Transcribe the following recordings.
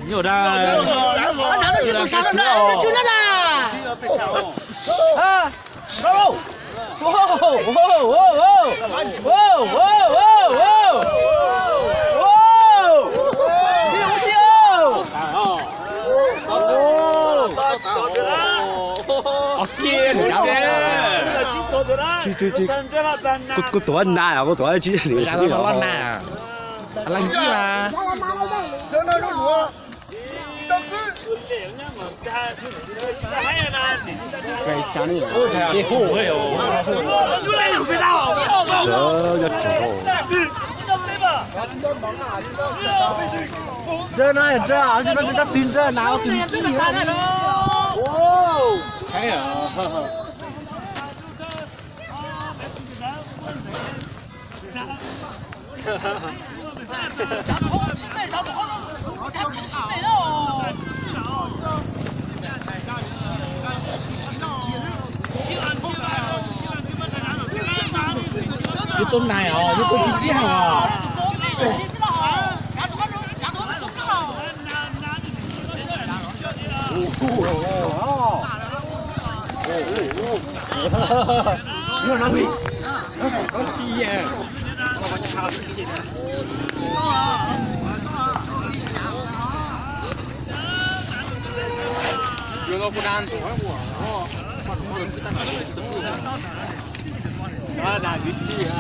有的，拿着去做啥了呢？去那呢？啊，走！哇哇哇哇哇哇哇！哇！别无锡哦！哦，天，cô tuổi anh na à, cô tuổi chứ thì ra nó lon na à? Làm gì mà? cái chán này cái khổ ấy giờ giờ chủ这那也这啊，这那顶着哪有顶地啊？哦，哎呀，你东南哦，你过去厉害啊！你看那位，刚体验，学了不干多我，啊，那必须啊。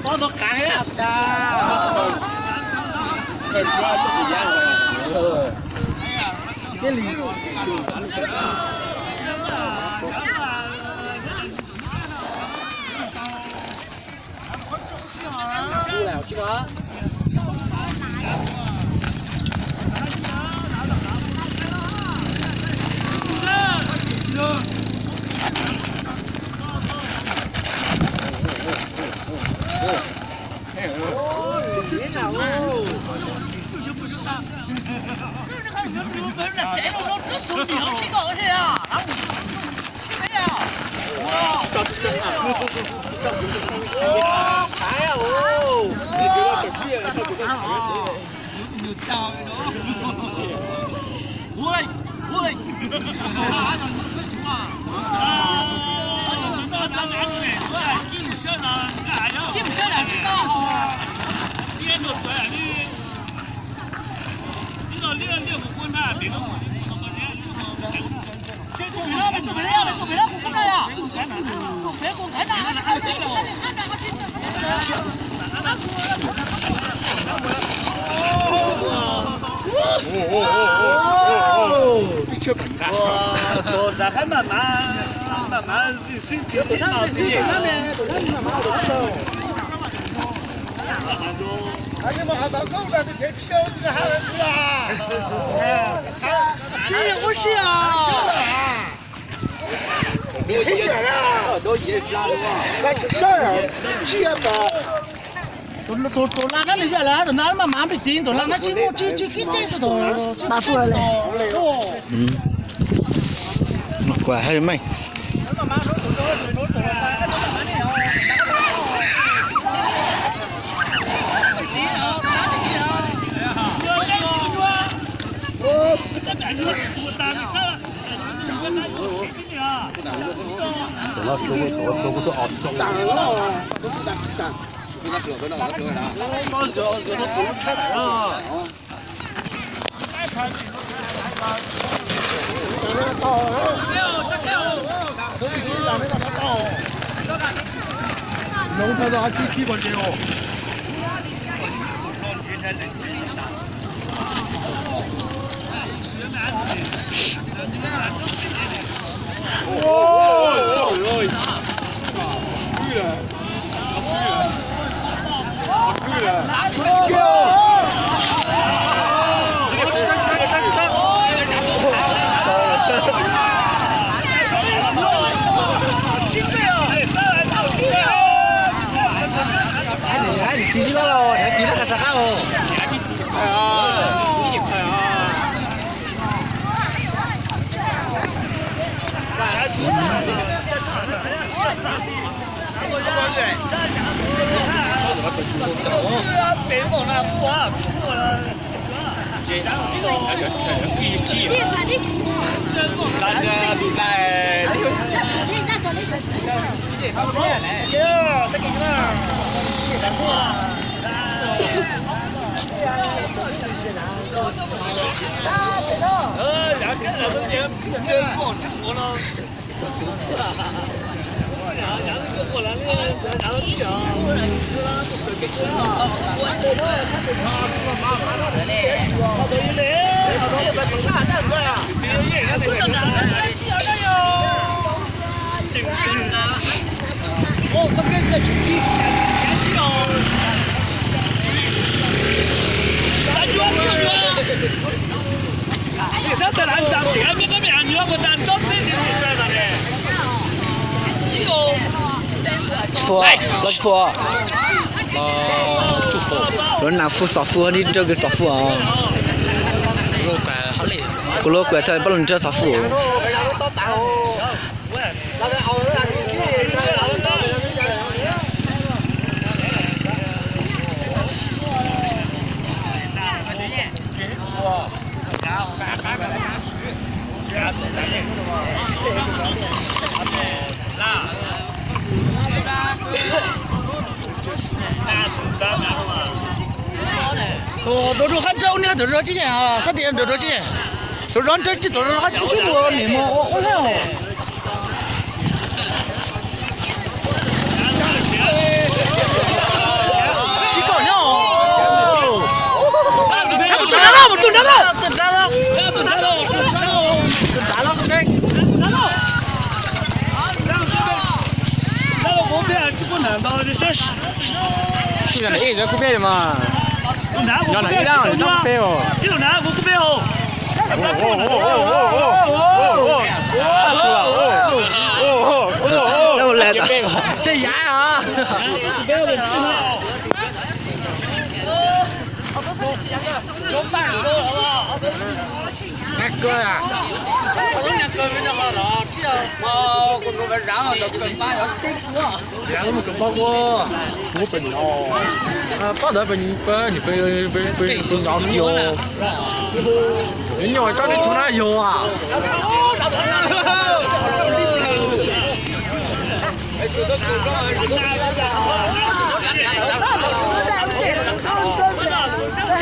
我都干呀的，这主要是不一样的。别理。出来，去哪？别找哦！哎呀哦！你觉得怎么样？他觉得有跳的哦。喂喂！进不上了，知道哈？练都出来，你老练不过那，别弄。做没了，不过来呀！别公开呐！这本的。我打开慢慢身体挺好的。哎呀妈，到狗那就给飘这个还能吃啊！这不是啊！你很远啊！都也拉的嘛。那个事儿，接吧。都拉那里下来，都拿嘛马被顶，都拉那去这是都拿出来了。quả hay mày. Nó xuống tôi ọt xong. Bao giờ nó cũng chết rồi.能看到去屁股去哦。哇，笑人！对了，对了。大家哦。快啊！几快啊！别忘了不啊，不了。这张这个几。大家来。哦，他跟着出去，你上在南站，还没那边你那个站到这里来了嘞。这个，福，老福，祝福，人拿福少福，你这个少福啊。我怪好累。我老怪他不能这少福。đồ đồ khách trâu nè đồ đồ chứ nhỉ sát điện đồ đồ chứ đồ đồ chơi chứ đồ đồ khách cái mùa này mùa ô heo chỉ có nhau tuần đá đâu tuần đá đâu tuần đá đâu tuần đá đâu đá đâu cái đá đâu我别这个难道这是？是的，一直不变的嘛。拿我哪一辆？你当背哦。这个拿我不背哦。那我来的，这牙啊！那哥呀，我两个人就好了，只要我那个然后就跟把要给我，然后我们跟包我，我本哦，包的本你要丢，人家找你从哪有啊？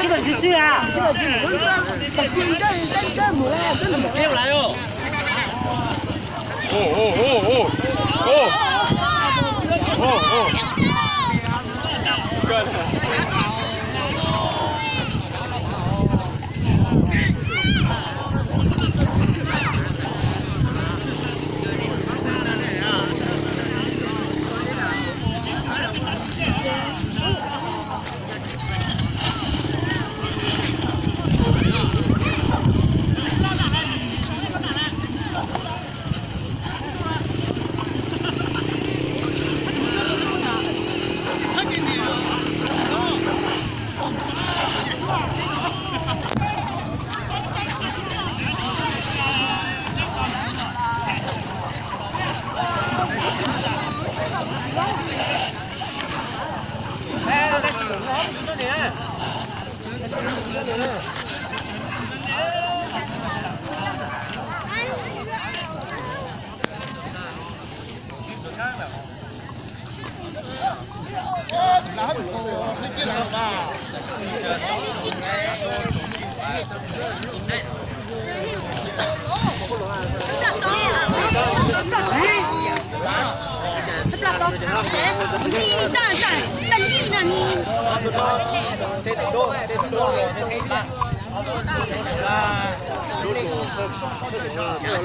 基本是啊，基本是。别来哟！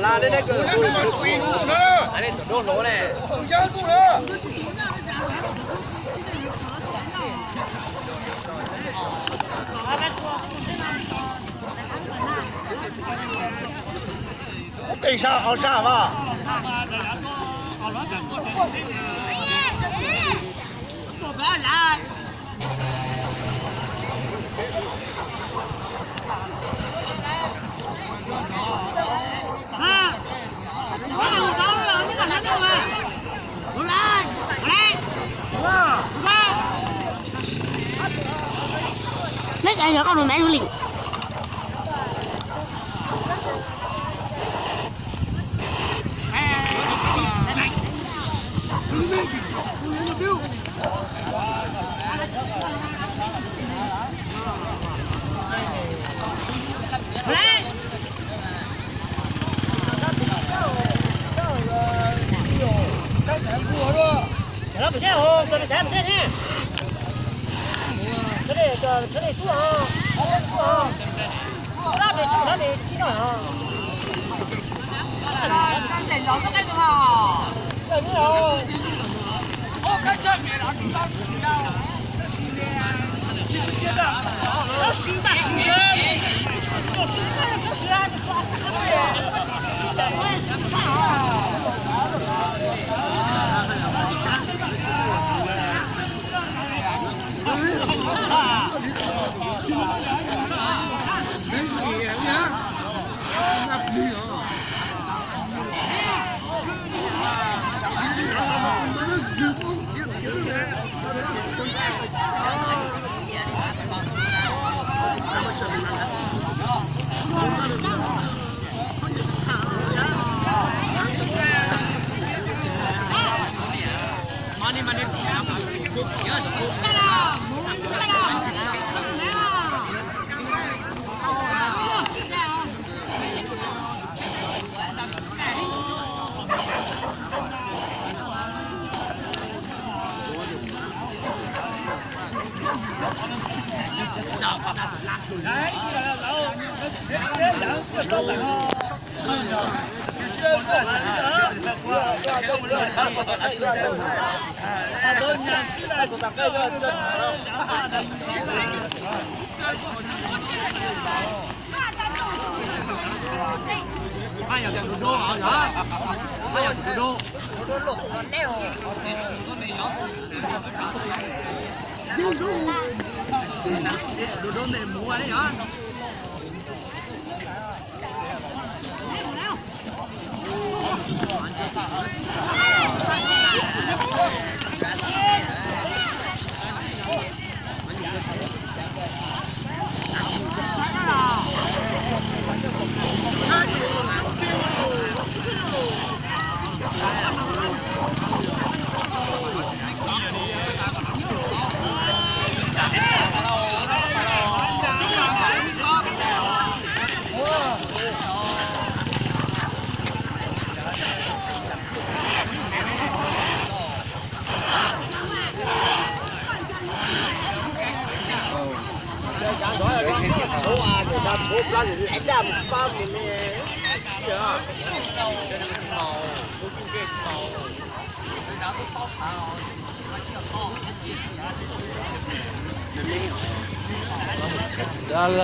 拉的那个，俺那多罗嘞，要车。背上好上吧。不要来。cái đó con đồ mẹ du lịch. nó bị thế không? Tôi bị thế nè. Cái này xuống à? Nó bị chi rồi à? Cái nó cái gì hả? Cái gì hả? Cái chân này nó bị sao xí à? nó xí大死人！我是看着不死啊！你抓他呀！我也是怕啊！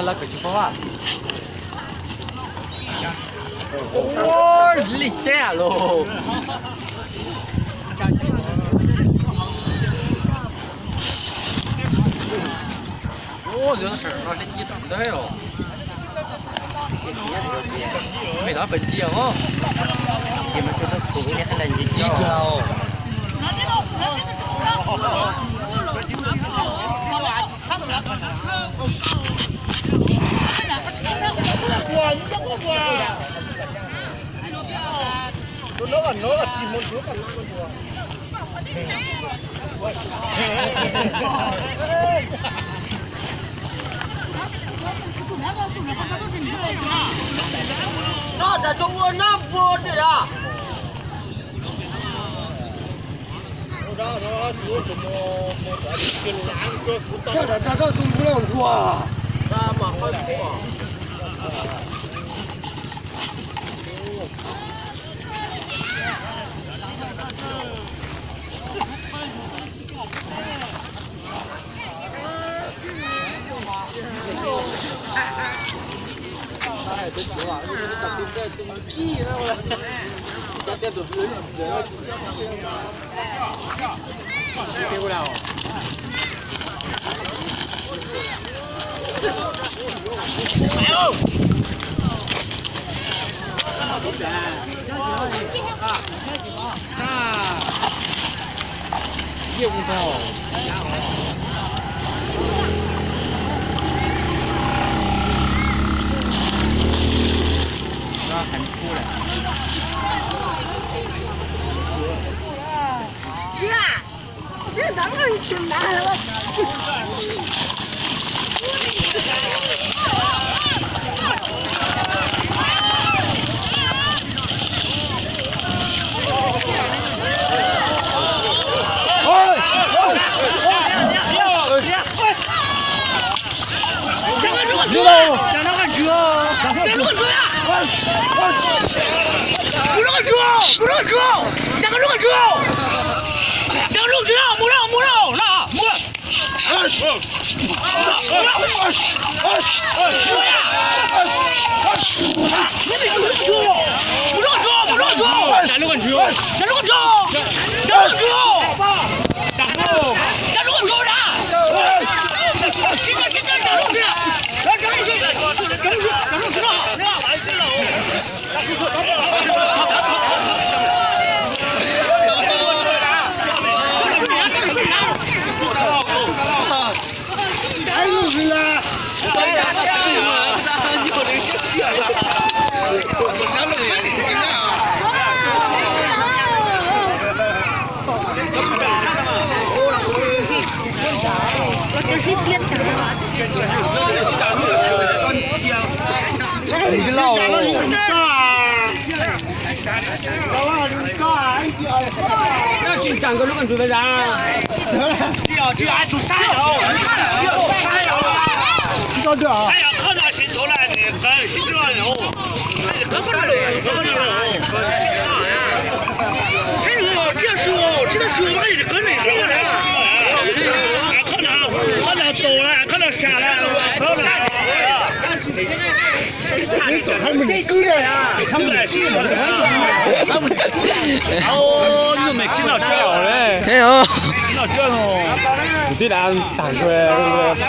là cái gì không ạ? Ôi, lịch trẻ luôn. Ôi, giờ nó sợ nó lên gì tầm đấy rồi. Mày nói bệnh gì không? Thì mà tôi cũng biết là gì đâu. nó là chỉ một đứa còn nó đã trong nguồn nó vô đi à? nó xuống một chân láng cho xuống tao. Chắc là cha cho tôi không làm chùa. Ra mà hơi khổ. Dụng vào. 很粗的。呀，这当然挺难了。知道，讲那个猪，这个猪呀！不让猪，不让猪，这个猪，这个猪不让，那不。你老那紧张个，如果准备啥？只要还做啥哟？啥哟？这这。哎呀，看那新出来的，跟新出来的哦，可不来的，可不来的。哎呦，这书，这书哪里跟那什么的？看到多了，看到傻了，看到傻了。他们这狗的呀，他们来新的。哦，你都没听到这样嘞？没有。听到这种，你对咱打出来，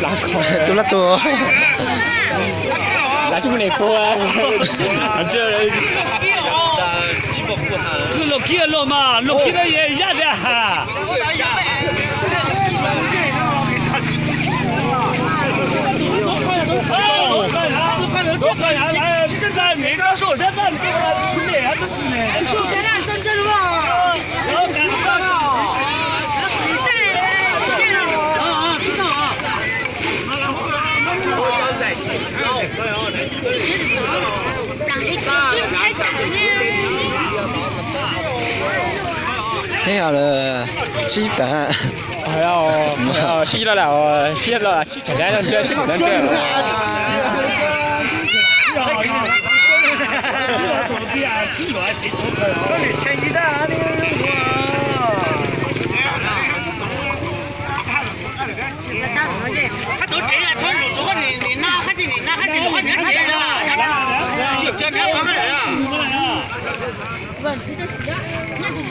拉高，多了多。拉出来多啊！这。录几个录嘛？录几个也一样的哈。多看呀，来，这个每个手上咱这个出来还都是呢。手上俩真正的吧？要干啥呢？知道啊。没有了，是蛋。哎呀，是了了，是了，是肯定要这，是肯定这。他都这样，他如果你拿还得你拿还得你还得这样，就先别玩个人啊。问题就是这，那就是。